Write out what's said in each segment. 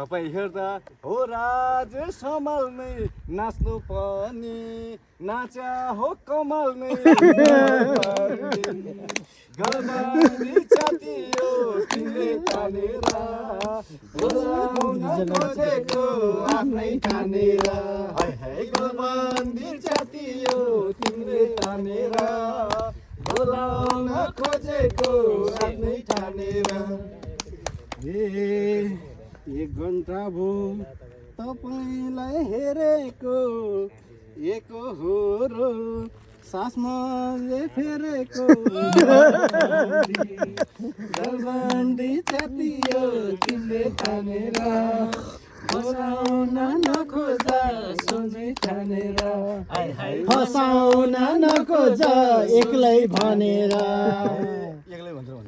तपाईँ हेर्दा हो राज सम्हाल्ने नाच्नु पनि नाच्या हो कमाल नै गलबानी च्यातियो तिमीले तानेर बोलाउन खोजेको आफ्नै ठानेर गलबानी च्यातियो तिमीले तानेर बोलाउन खोजेको आफ्नै ठानेर एक घन्टा भो तपाईँलाई हेरेको एको हो रो सासमा फेरेको गलबन्दी च्यातियो तिमीले तानेर फसाउन नखोजा सोझै ठानेर फसाउन नखोज एक्लै भनेर एक्लै भनेर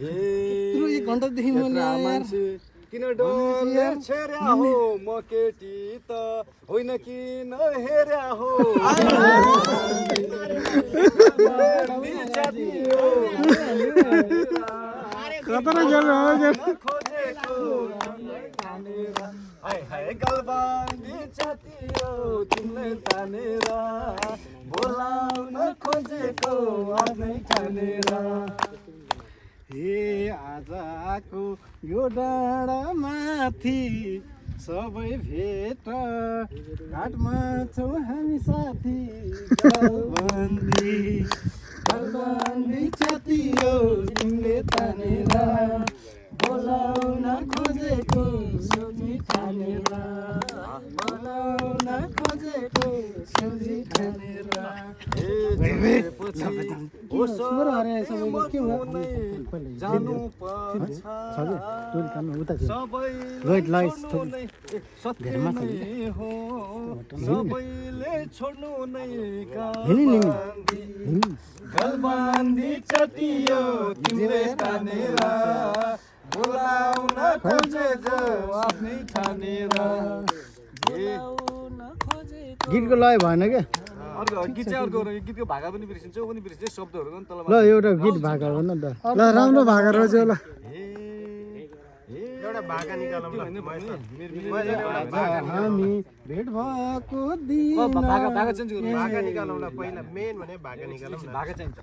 यत्रो 1 घन्टादेखि मान्छे किन डोले छेर्या हो म केटी त होइन किन हेर्या हो गलबानी च्यातियो तिमीले तानेर बोलाउन खोजेको आफ्नै ठानेर हे आजको यो डाँडा माथि सबै भेट घाटमा छौ हामी साथी गलबन्दी च्यातियो तिमीले तानेर बोलाउन खोजेको सोझी ठानेर बोलाउन खोजेको सोझी ठानेर जानु पर्छ सबैले छोड्नु नै गलबन्दी च्यातियो तिमीले तानेर बोलाउन खोजेको आफ्नै ठानेर गीतको लय भएन क्या अर्को गीत चाहिँ अर्को गीतको भाका पनि बिर्सिन्छ ऊ पनि बिर्सिन्छ शब्दहरू पनि तल ल एउटा गीत भाका हो न त ल राम्रो भाका रहेछ ल एउटा भाका निकालौँ ल हामी भेट भएको दिन भाका चेन्ज गर्नु भाका निकालौँ ल पहिला मेन भने भाका निकालौँ न भाका चाहिन्छ